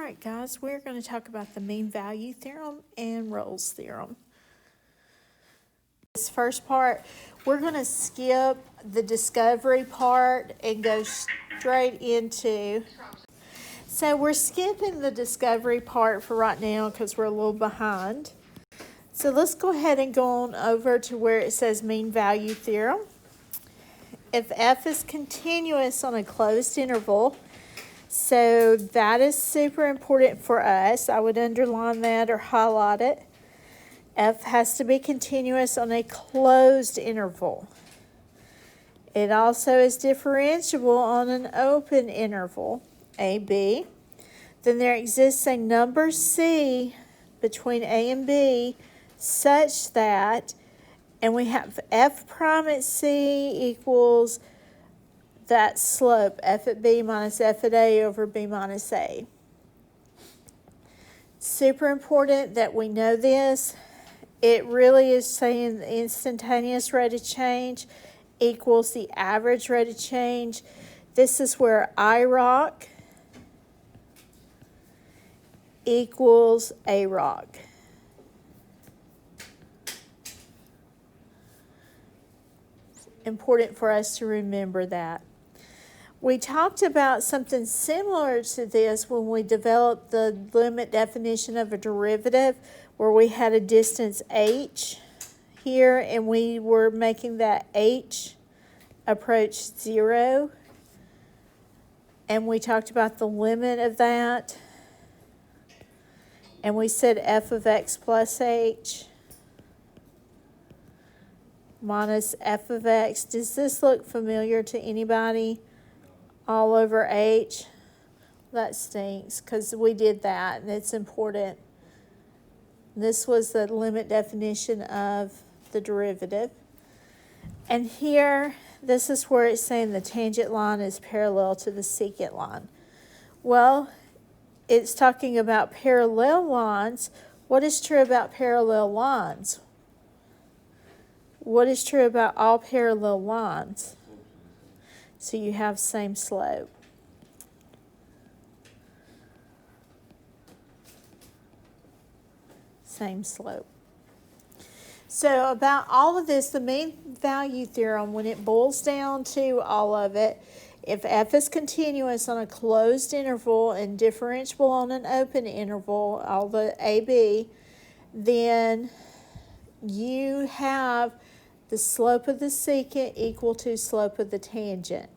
Alright guys, we're going to talk about the mean value theorem and Rolls theorem. This first part, we're going to skip the discovery part and go straight into... So we're skipping the discovery part for right now because we're a little behind. So let's go ahead and go on over to where it says mean value theorem. If f is continuous on a closed interval, so that is super important for us. I would underline that or highlight it. F has to be continuous on a closed interval. It also is differentiable on an open interval, AB. Then there exists a number C between A and B such that, and we have f prime at C equals that slope, f at B minus f at A over B minus A. Super important that we know this. It really is saying the instantaneous rate of change equals the average rate of change. This is where IROC equals AROC. Important for us to remember that. We talked about something similar to this when we developed the limit definition of a derivative, where we had a distance h here and we were making that h approach 0. And we talked about the limit of that. And we said f of x plus h minus f of x. Does this look familiar to anybody? All over h? That stinks because we did that and it's important. This was the limit definition of the derivative. And here, this is where it's saying the tangent line is parallel to the secant line. Well, it's talking about parallel lines. What is true about parallel lines? What is true about all parallel lines? So you have same slope. Same slope. So about all of this, the mean value theorem, when it boils down to all of it, if f is continuous on a closed interval and differentiable on an open interval, all the AB, then you have the slope of the secant equal to slope of the tangent.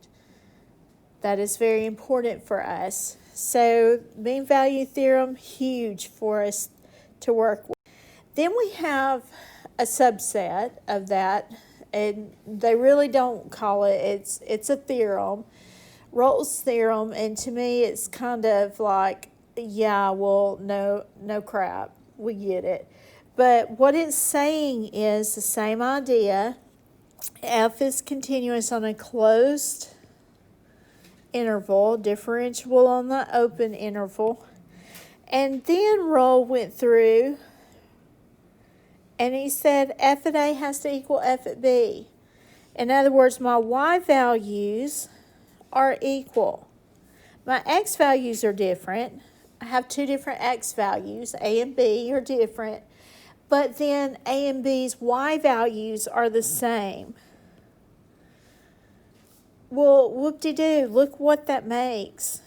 That is very important for us. So mean value theorem, huge for us to work with. Then we have a subset of that, and they really don't call it, it's a theorem, Rolls theorem, and to me it's kind of like, yeah, well, no crap, we get it. But what it's saying is the same idea. F is continuous on a closed interval, differentiable on the open interval. And then Rolle went through and he said f at A has to equal f at B. In other words, my y values are equal. My x values are different. I have two different x values. A and B are different. But then A and B's y values are the same. Well, whoop-de-doo, look what that makes.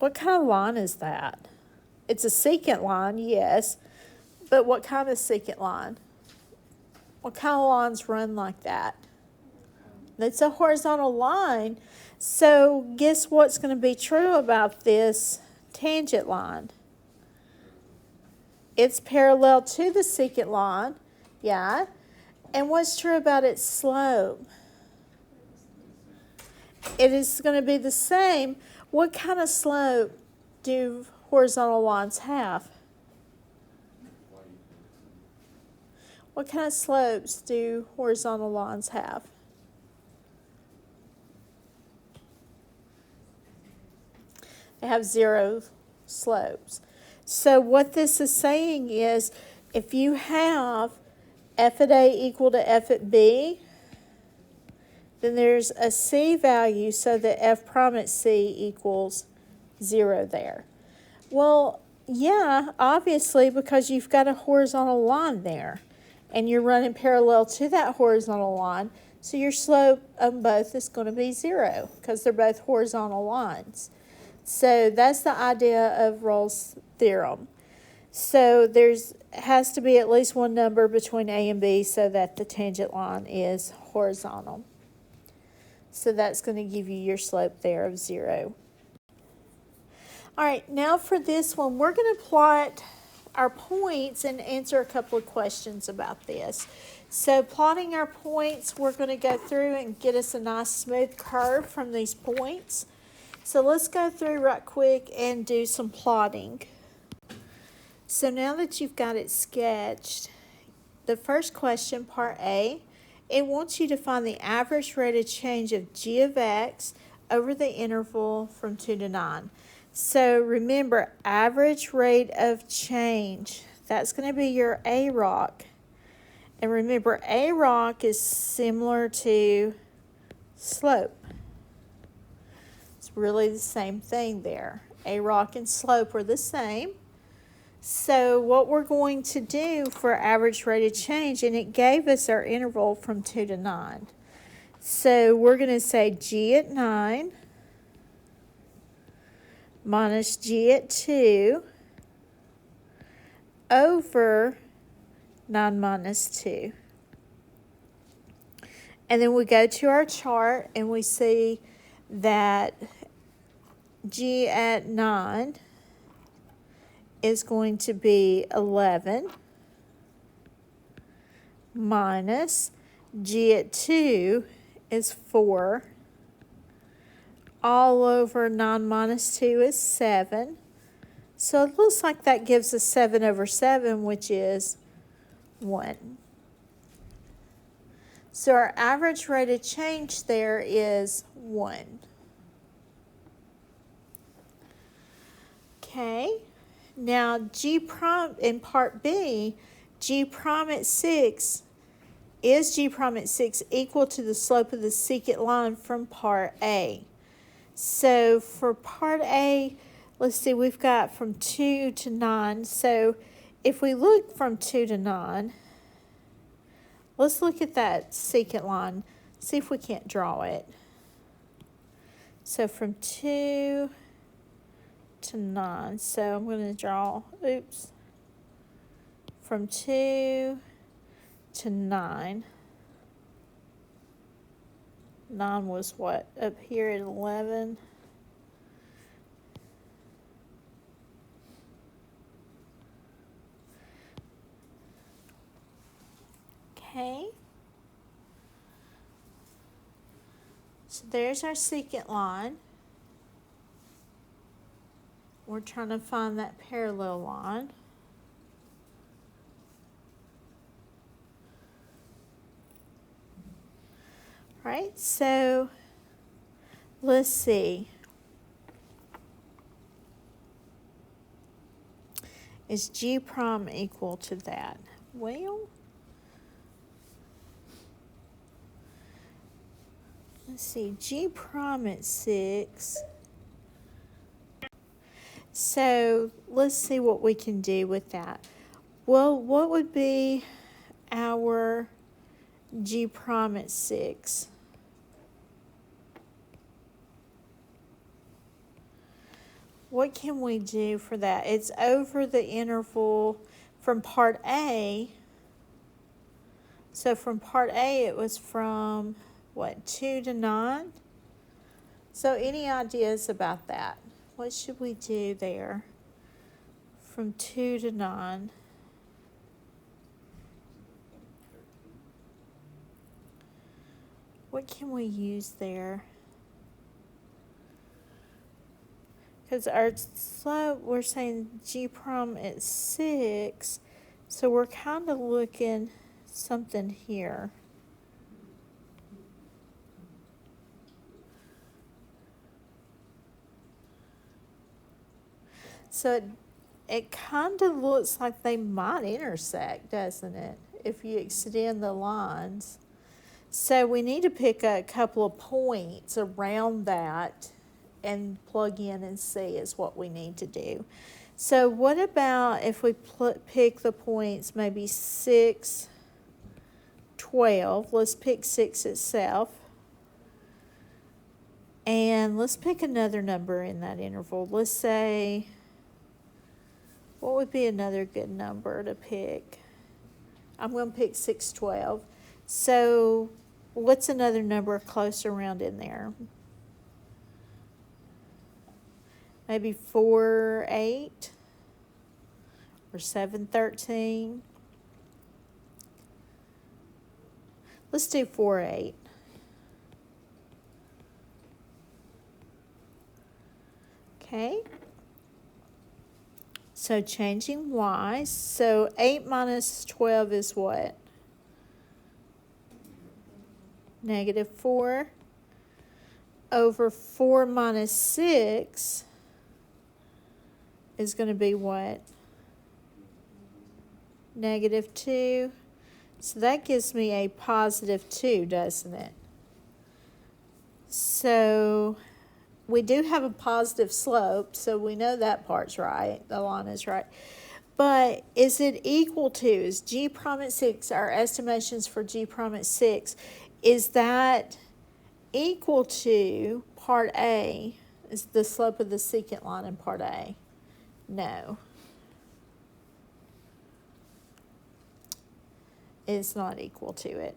What kind of line is that? It's a secant line, yes. But what kind of secant line? What kind of lines run like that? It's a horizontal line. So guess what's going to be true about this tangent line? It's parallel to the secant line, yeah. And what's true about its slope? It is going to be the same. What kind of slope do horizontal lines have? What kind of slopes do horizontal lines have? They have zero slopes. So what this is saying is, if you have f at A equal to f at B, then there's a C value so that f prime at C equals 0 there. Well, yeah, obviously, because you've got a horizontal line there, and you're running parallel to that horizontal line, so your slope on both is going to be 0, because they're both horizontal lines. So that's the idea of Rolls theorem. So has to be at least one number between A and B so that the tangent line is horizontal. So that's going to give you your slope there of 0. All right, now for this one, we're going to plot our points and answer a couple of questions about this. So plotting our points, we're going to go through and get us a nice smooth curve from these points. So let's go through right quick and do some plotting. So now that you've got it sketched, the first question, part A, it wants you to find the average rate of change of g of x over the interval from 2 to 9. So remember, average rate of change, that's going to be your A rock. And remember, A rock is similar to slope. It's really the same thing there. A rock and slope are the same. So what we're going to do for average rate of change, and it gave us our interval from 2 to 9. So we're going to say g at 9 minus g at 2 over 9 minus 2. And then we go to our chart and we see that g at 9 is going to be 11 minus g at 2 is 4. All over 9 minus 2 is 7. So it looks like that gives us 7 over 7, which is 1. So our average rate of change there is 1. Okay, now G prime in part B, G prime at 6, is G prime at 6 equal to the slope of the secant line from part A? So for part A, let's see, we've got from 2 to 9. So if we look from 2 to 9, let's look at that secant line, see if we can't draw it. So from 2 to 9, so I'm going to draw, from 2 to 9. 9 was what? Up here at 11. Okay. So there's our secant line. We're trying to find that parallel line. Right, so let's see. Is G prime equal to that? Well, let's see, G prime at 6. So let's see what we can do with that. Well, what would be our G prime at 6? What can we do for that? It's over the interval from part A. So from part A, it was from, what, 2 to 9? So any ideas about that? What should we do there from 2 to 9? What can we use there? Because our slope, we're saying G prime at 6, so we're kind of looking something here. So it kind of looks like they might intersect, doesn't it, if you extend the lines. So we need to pick a couple of points around that and plug in and see is what we need to do. So what about if we pick the points maybe 6, 12. Let's pick 6 itself. And let's pick another number in that interval. Let's say, what would be another good number to pick? I'm going to pick 6, 12. So what's another number close around in there? Maybe 4, 8 or 7, 13. Let's do 4, 8. Okay. So changing y. So 8 minus 12 is what? -4 over 4 minus 6 is going to be what? -2. So that gives me a +2, doesn't it? So we do have a positive slope, so we know that part's right. The line is right. But is it equal to, is G prime at 6, our estimations for G prime at 6, is that equal to part A, is the slope of the secant line in part A? No. It's not equal to it.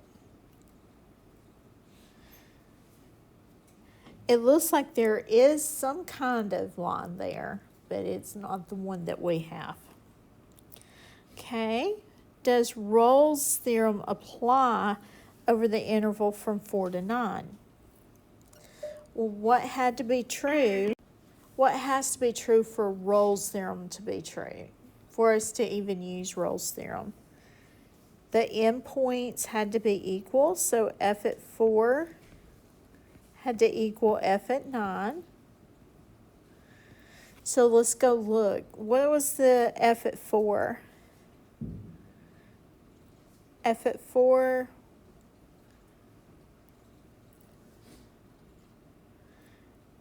It looks like there is some kind of line there, but it's not the one that we have. Okay, does Rolls' theorem apply over the interval from 4 to 9? Well, what had to be true? What has to be true for Rolls' theorem to be true, for us to even use Rolls' theorem? The endpoints had to be equal, so f at 4 had to equal f at 9. So let's go look. What was the f at 4? F at 4,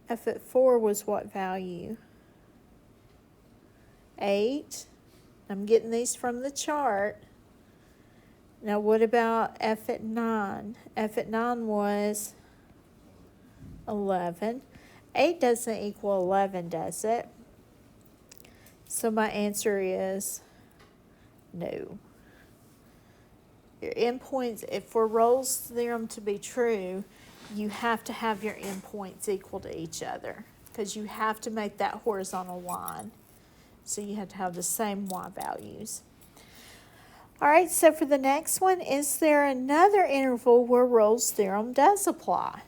f at 4 was what value? 8. I'm getting these from the chart. Now what about f at 9? F at 9 was 11. 8 doesn't equal 11, does it? So my answer is no. Your endpoints, if for Rolls' theorem to be true, you have to have your endpoints equal to each other because you have to make that horizontal line. So you have to have the same y values. All right, so for the next one, is there another interval where Rolls' theorem does apply?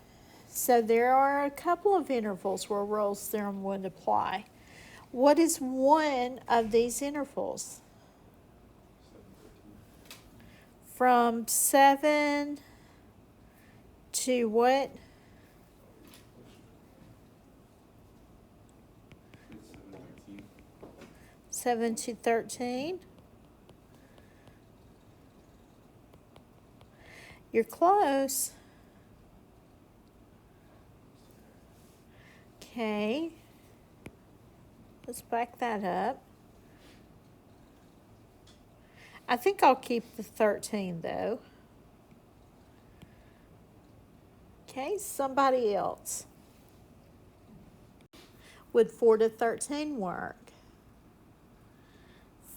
So there are a couple of intervals where Rolls' theorem would apply. What is one of these intervals? From 7 to what? 7 to 13. You're close. Okay. Let's back that up. I think I'll keep the 13 though. Okay, somebody else. Would 4 to 13 work?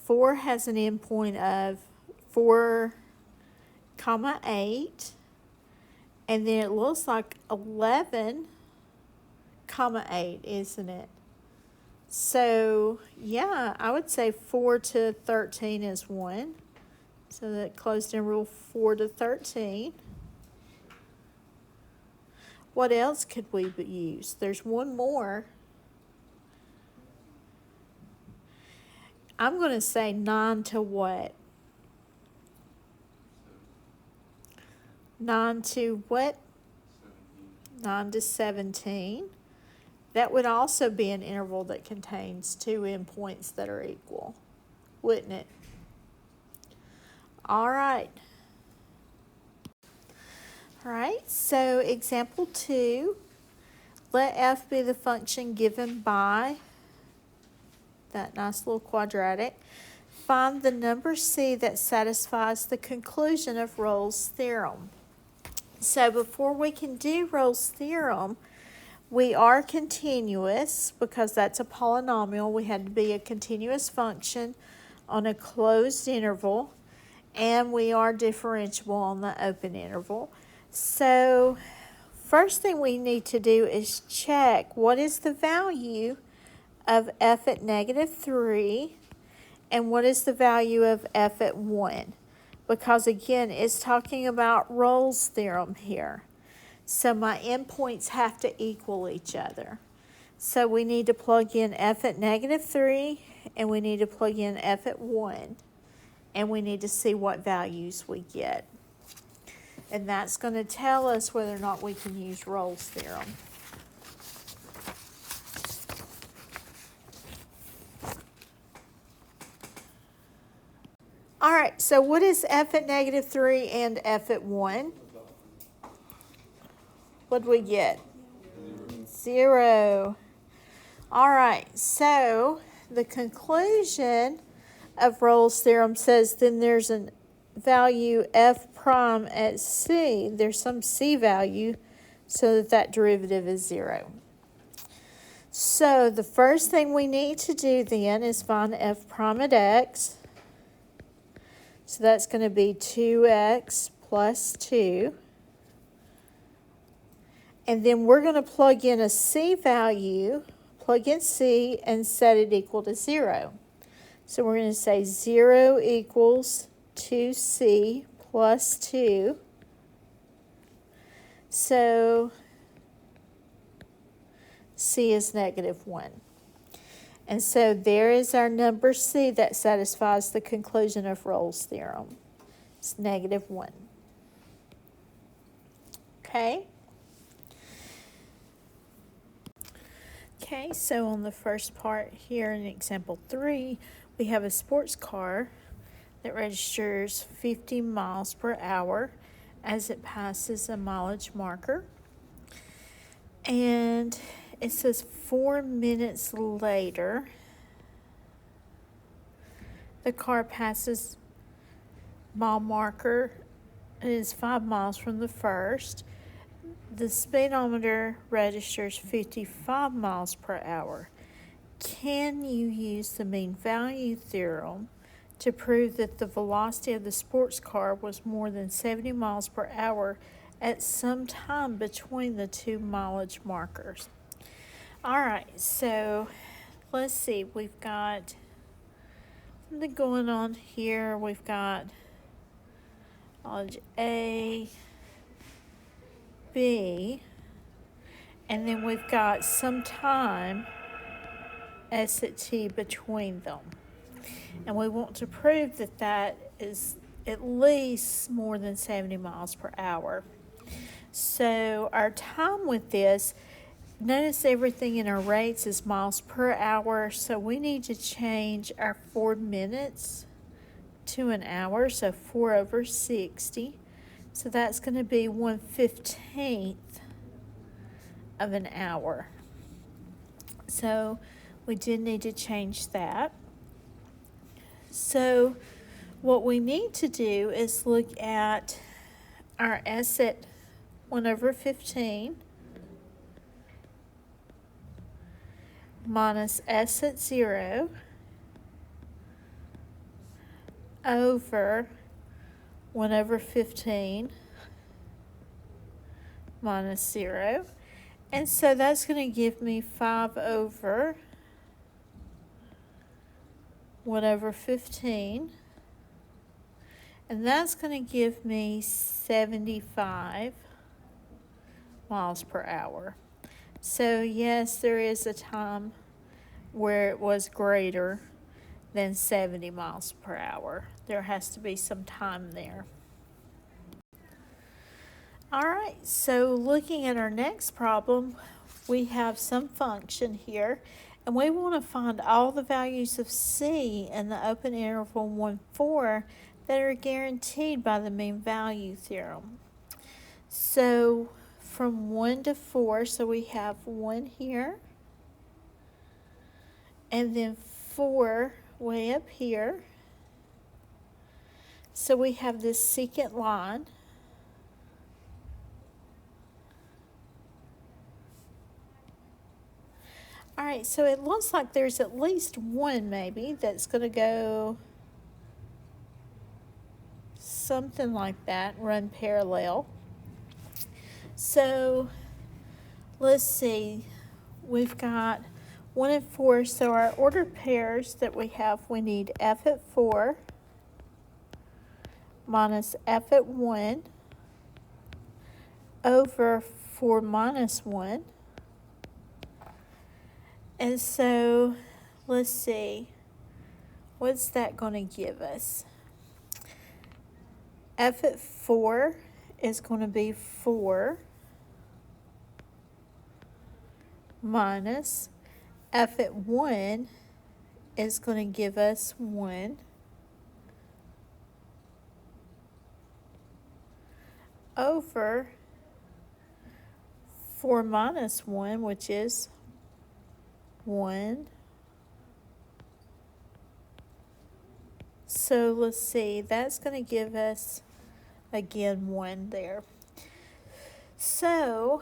4 has an endpoint of 4, 8, and then it looks like 11, 8, isn't it? So, yeah, I would say 4 to 13 is 1. So that closed in rule 4 to 13. What else could we use? There's one more. I'm going to say 9 to what? 9 to what? 9 to 17. That would also be an interval that contains two endpoints that are equal, wouldn't it? All right. All right, so example 2. let f be the function given by that nice little quadratic. Find the number c that satisfies the conclusion of Rolls theorem. So before we can do Rolls theorem, we are continuous because that's a polynomial. We had to be a continuous function on a closed interval, and we are differentiable on the open interval. So first thing we need to do is check what is the value of f at -3 and what is the value of f at 1, because again it's talking about Rolls theorem here. So my endpoints have to equal each other. So we need to plug in f at -3 and we need to plug in f at 1, and we need to see what values we get. And that's going to tell us whether or not we can use Rolls theorem. All right, so what is f at -3 and f at 1? What do we get? 0. All right, so the conclusion of Rolls theorem says then there's a value f prime at c. There's some c value so that derivative is 0. So the first thing we need to do then is find f prime at x. So that's going to be 2x plus 2. And then we're going to plug in a c value, plug in c, and set it equal to 0. So we're going to say 0 equals 2c plus 2. So c is -1. And so there is our number c that satisfies the conclusion of Rolls theorem. It's -1. Okay? Okay, so on the first part here in example 3, we have a sports car that registers 50 miles per hour as it passes a mileage marker. And it says 4 minutes later, the car passes mile marker. It is 5 miles from the first. The speedometer registers 55 miles per hour. Can you use the mean value theorem to prove that the velocity of the sports car was more than 70 miles per hour at some time between the two mileage markers? All right, so let's see. We've got something going on here. We've got mileage A, B, and then we've got some time S at t between them. And we want to prove that that is at least more than 70 miles per hour. So our time with this, notice everything in our rates is miles per hour, so we need to change our 4 minutes to an hour, so 4 over 60. So that's going to be 1/15 of an hour. So we did need to change that. So what we need to do is look at our S at 1/15 minus S at 0 over 1/15 minus 0. And so that's going to give me 5 over 1/15. And that's going to give me 75 miles per hour. So yes, there is a time where it was greater than 70 miles per hour. There has to be some time there. All right, so looking at our next problem, we have some function here, and we want to find all the values of c in the open interval 1, 4 that are guaranteed by the mean value theorem. So from 1 to 4, so we have 1 here, and then 4 way up here. So we have this secant line. All right, so it looks like there's at least one maybe that's going to go something like that, run parallel. So let's see, we've got 1 and 4, so our ordered pairs that we have, we need F at 4 minus F at 1 over 4 minus 1. And so let's see, what's that going to give us? F at 4 is going to be 4 minus F at 1 is going to give us 1 over 4 minus 1, which is 1. So let's see, that's going to give us, again, 1 there. So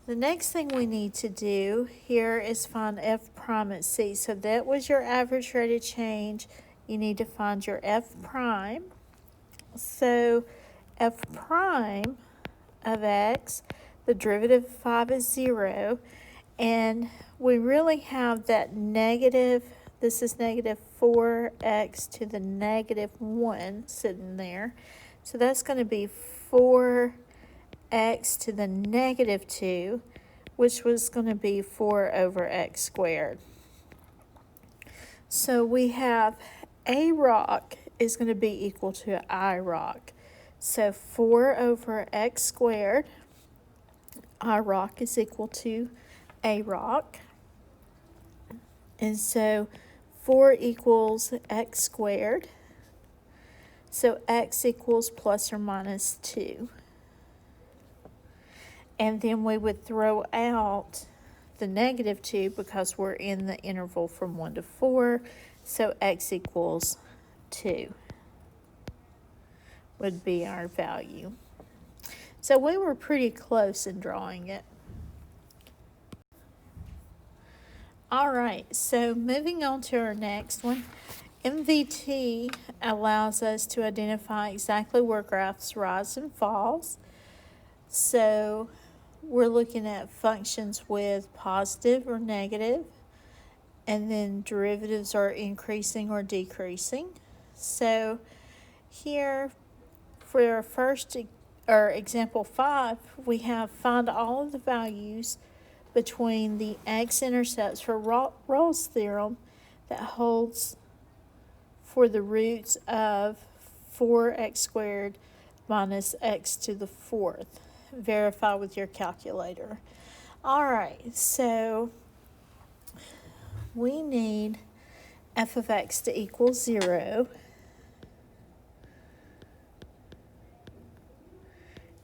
the next thing we need to do here is find F prime at C. So that was your average rate of change. You need to find your F prime. So F prime of X, the derivative of 5 is 0. And we really have that negative, this is negative 4x to the negative 1 sitting there. So that's going to be 4x to the negative 2, which was going to be 4 over x squared. So we have A rock is going to be equal to I rock. So 4 over x squared, I rock is equal to A rock. And so 4 equals x squared. So x equals plus or minus 2. And then we would throw out the negative 2 because we're in the interval from 1 to 4. So x equals 2 would be our value. So we were pretty close in drawing it. All right, so moving on to our next one. MVT allows us to identify exactly where graphs rise and falls. So we're looking at functions with positive or negative, and then derivatives are increasing or decreasing. So here for our first, or example 5, we have find all of the values between the X-intercepts for Rolls Theorem that holds for the roots of 4x squared minus x to the 4th. Verify with your calculator. All right, so we need f of x to equal 0.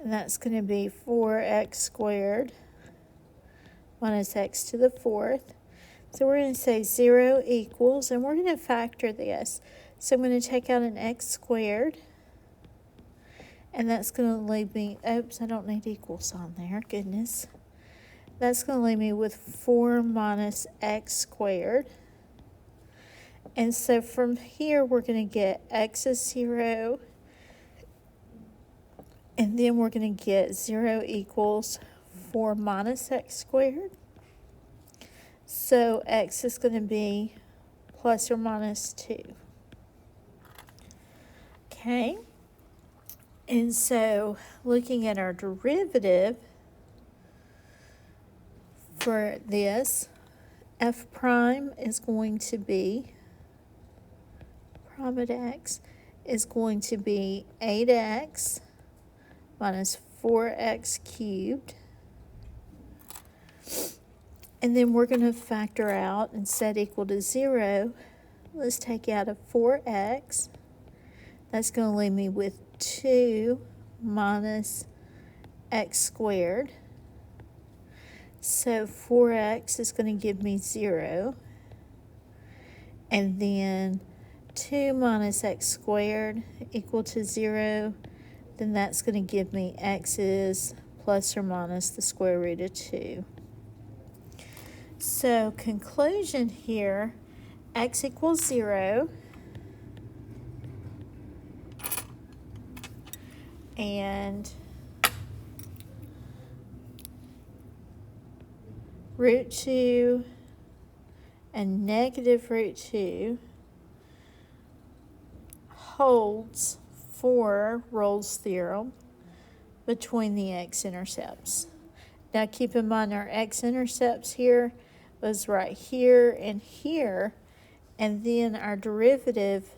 And that's going to be 4x squared minus x to the 4th. So we're going to say 0 equals, and we're going to factor this. So I'm going to take out an x squared, and that's going to leave me, oops, I don't need equals on there, goodness. That's going to leave me with 4 minus x squared. And so from here, we're going to get x is 0, and then we're going to get 0 equals 4 minus x squared. So x is going to be plus or minus 2. Okay. And so looking at our derivative for this, f prime is going to be, prime at x is going to be 8x minus 4x cubed. And then we're going to factor out and set equal to 0. Let's take out a 4x. That's going to leave me with 2 minus x squared. So 4x is going to give me 0. And then 2 minus x squared equal to 0. Then that's going to give me x is plus or minus the square root of 2. So conclusion here, x equals 0. And root 2 and negative root 2 holds for Rolls Theorem between the x-intercepts. Now keep in mind our x-intercepts here was right here and here, and then our derivative,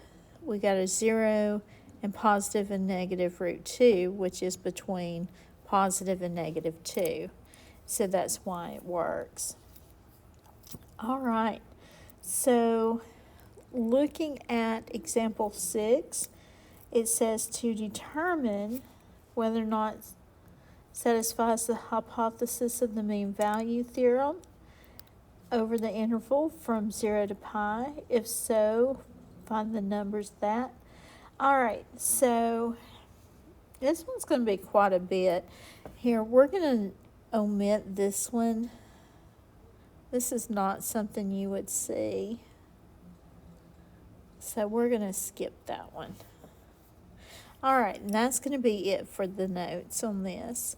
we got a 0 and positive and negative root 2, which is between positive and negative 2. So that's why it works. All right, so looking at example 6, it says to determine whether or not satisfies the hypothesis of the mean value theorem over the interval from 0 to pi. If so, find the numbers that. All right, so this one's going to be quite a bit. Here, we're going to omit this one. This is not something you would see. So we're going to skip that one. All right, and that's going to be it for the notes on this.